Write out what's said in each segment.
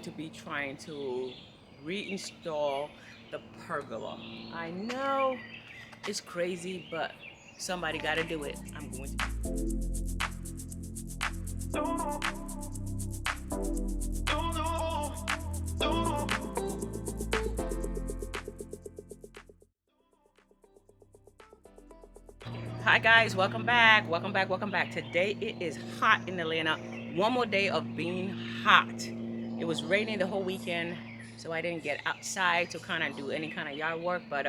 to be trying to reinstall the pergola. I know it's crazy, but somebody got to do it. I'm going to. Hi guys, welcome back. Welcome back. Today it is hot in Atlanta. One more day of being hot. It was raining the whole weekend, so I didn't get outside to kind of do any kind of yard work, but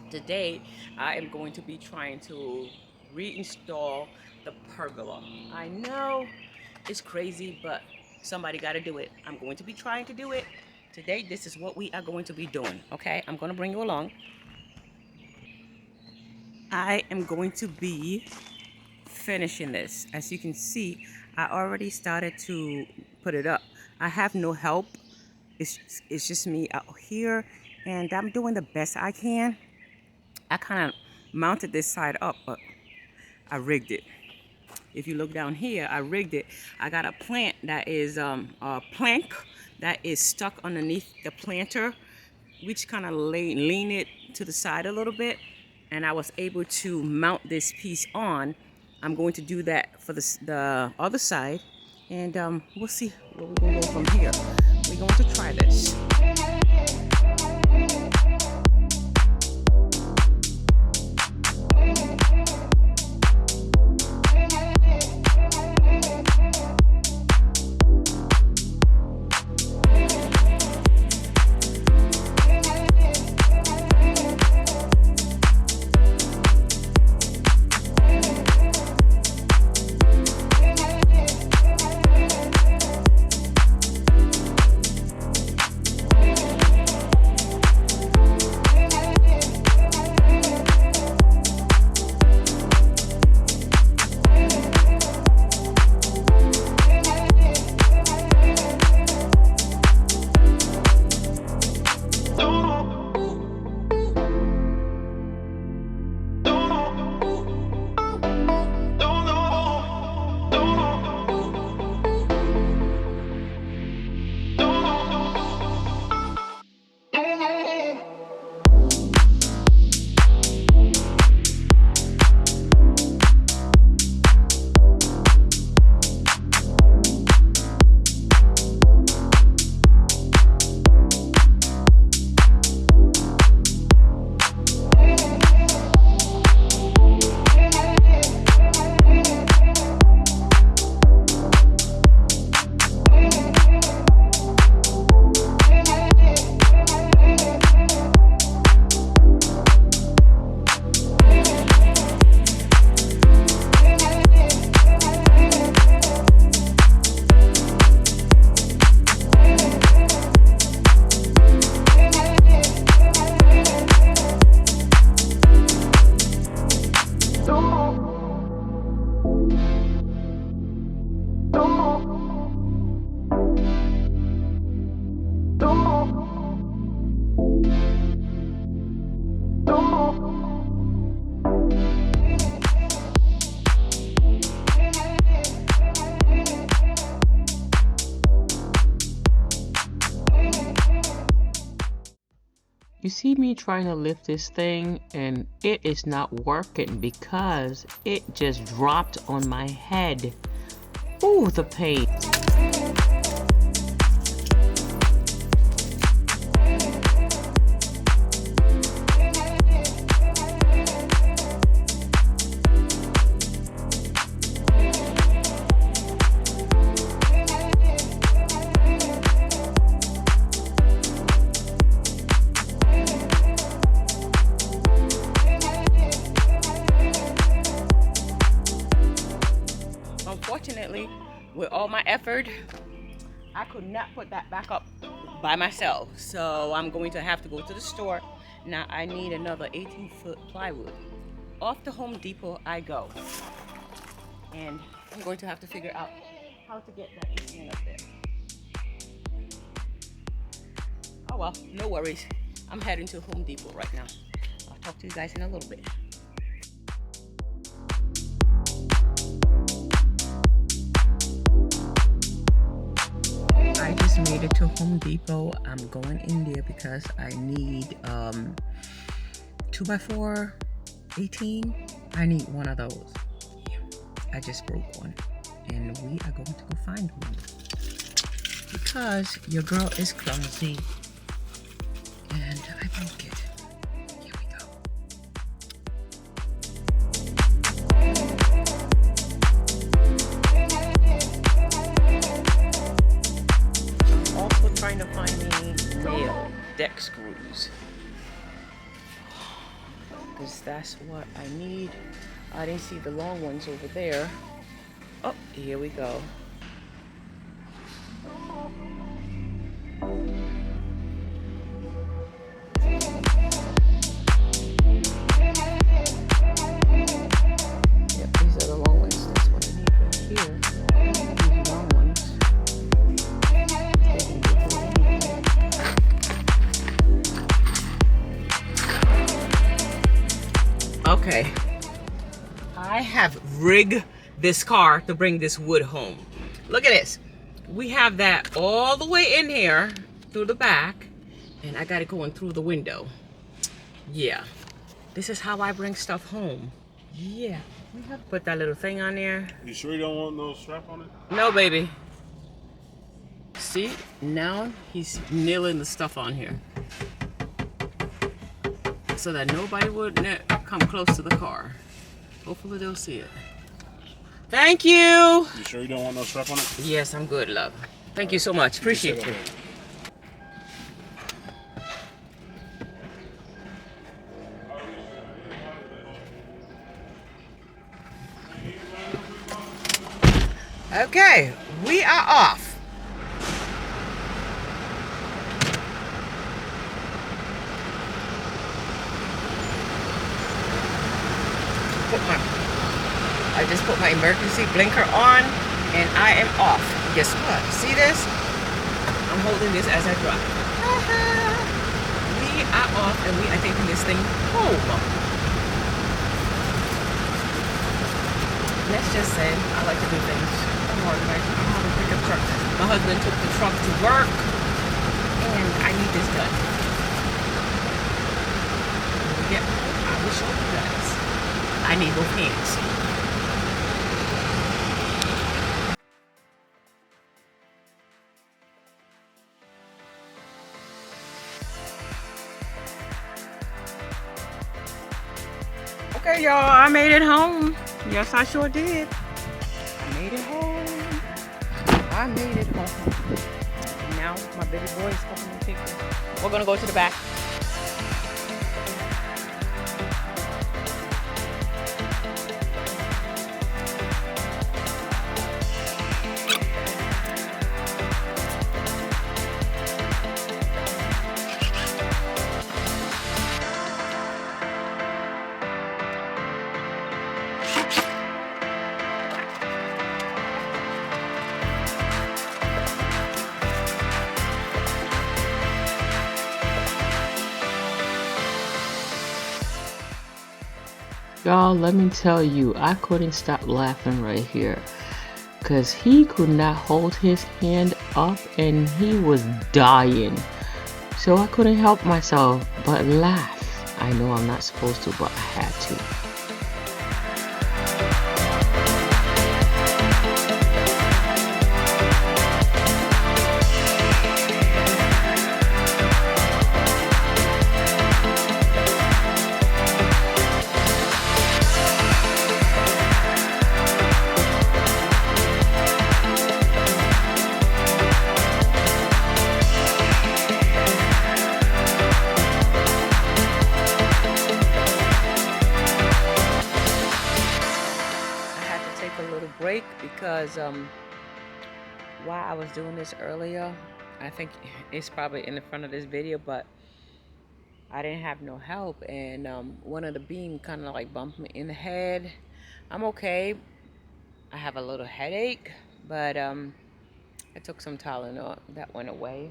today I am going to be trying to reinstall the pergola. I know it's crazy, but somebody got to do it. I'm going to be trying to do it. Today this is what we are going to be doing, okay? I'm going to bring you along. I am going to be finishing this. As you can see, I already started to put it up. I have no help. It's just me out here, and I'm doing the best I can. I kind of mounted this side up, but I rigged it. If you look down here, I rigged it. I got a plant that is a plank that is stuck underneath the planter, which kind of lean it to the side a little bit, and I was able to mount this piece on. I'm going to do that for the other side, and we'll see where we're going to go from here. We're going to try this. You see me trying to lift this thing, and it is not working because it just dropped on my head. Ooh, the pain. Unfortunately, with all my effort, I could not put that back up by myself. So I'm going to have to go to the store. Now I need another 18-foot plywood. Off to Home Depot I go. And I'm going to have to figure out how to get that machine up there. Oh well, no worries. I'm heading to Home Depot right now. I'll talk to you guys in a little bit. I just made made it to Home Depot. I'm going in there because I need 2x4 18. I need one of those. I just broke one, and we are going to go find one because your girl is clumsy and I broke it. Here we go. I'm also trying to find me nail deck screws because that's what I need. I didn't see the long ones over there. Oh, here we go. Yep, these are the long ones. That's what I need right here. These long ones. Okay. I have rigged this car to bring this wood home. Look at this. We have that all the way in here through the back, and I got it going through the window. Yeah, this is how I bring stuff home. Yeah, we have to put that little thing on there. You sure you don't want no strap on it? No, baby. See, now he's nailing the stuff on here so that nobody would come close to the car. Hopefully they'll see it. Thank you. You sure you don't want no strap on it? Yes, I'm good, love. Thank you so much. Appreciate you. Okay, we are off. I just put my emergency blinker on and I am off. Guess what? See this? I'm holding this as I drive. We are off and we are taking this thing home. Let's just say I like to do things organized. I'm going to pick up truck. My husband took the truck to work and I need this done. When we get home, I will show you guys. I need both hands. Okay, y'all, I made it home. Yes, I sure did. I made it home. I made it home. And now my baby boy is helping me take it. We're gonna go to the back. Y'all, let me tell you, I couldn't stop laughing right here because he could not hold his hand up and he was dying. So I couldn't help myself but laugh. I know I'm not supposed to, but I had to. Break because while I was doing this earlier, I think it's probably in the front of this video, but I didn't have no help and one of the beam kind of like bumped me in the head. I'm okay. I have a little headache, but I took some Tylenol. That went away.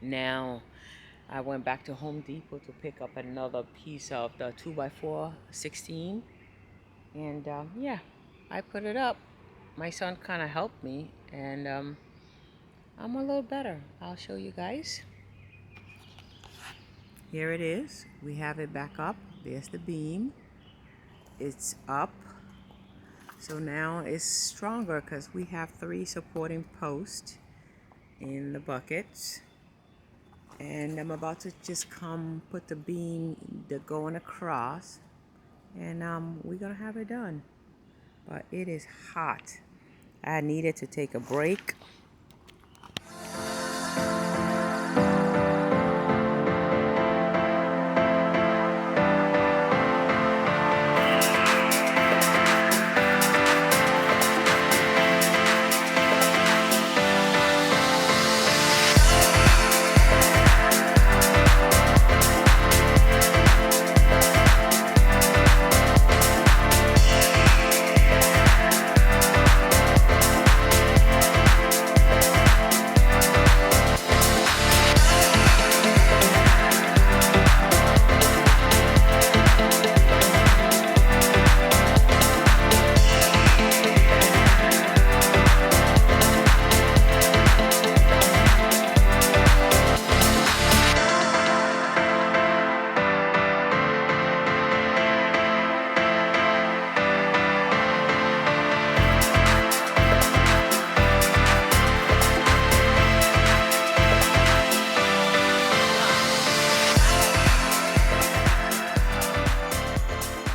Now I went back to Home Depot to pick up another piece of the 2x4 16, and yeah, I put it up. My son kind of helped me, and I'm a little better. I'll show you guys. Here it is. We have it back up. There's the beam. It's up. So now it's stronger because we have 3 supporting posts in the buckets. And I'm about to just come put the beam going across, and we're gonna have it done. But it is hot. I needed to take a break.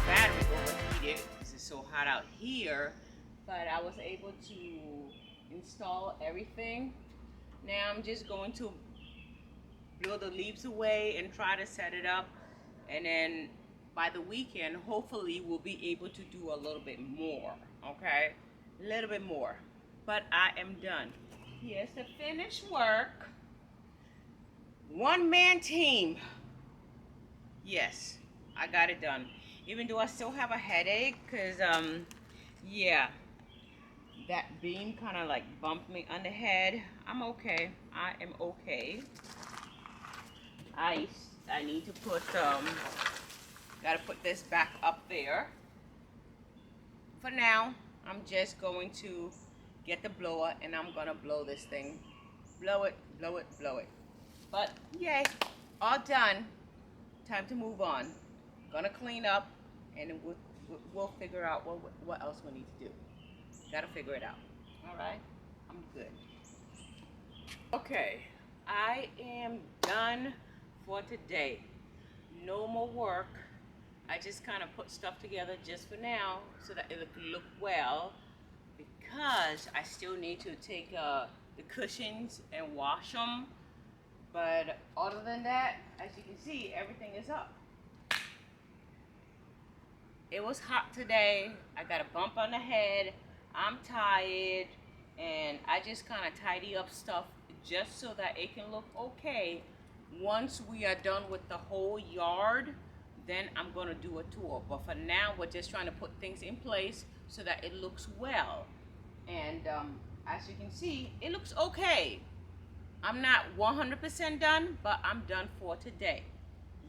Battery overheated because it's so hot out here, but I was able to install everything. Now I'm just going to blow the leaves away and try to set it up, and then by the weekend hopefully we'll be able to do a little bit more. Okay, a little bit more, but I am done. Here's the finished work. One-man team. Yes, I got it done. Even though I still have a headache, because, yeah, that beam kind of like bumped me on the head. I'm okay. I am okay. I need to put, gotta put this back up there. For now, I'm just going to get the blower and I'm gonna blow this thing. Blow it, blow it, blow it. But, yay, all done. Time to move on. Gonna clean up, and we'll figure out what else we need to do. Gotta figure it out. All right, I'm good. Okay, I am done for today. No more work. I just kind of put stuff together just for now so that it will look well, because I still need to take the cushions and wash them. But other than that, as you can see, everything is up. It was hot today. I got a bump on the head. I'm tired. And I just kind of tidy up stuff just so that it can look okay. Once we are done with the whole yard, then I'm going to do a tour. But for now, we're just trying to put things in place so that it looks well. And as you can see, it looks okay. I'm not 100% done, but I'm done for today.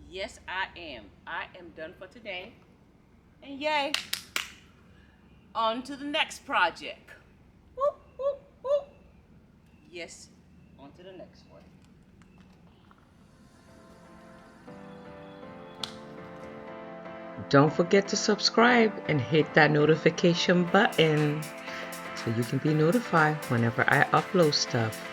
Yes, I am. I am done for today. And yay, on to the next project. Whoop, whoop, whoop. Yes, on to the next one. Don't forget to subscribe and hit that notification button so you can be notified whenever I upload stuff.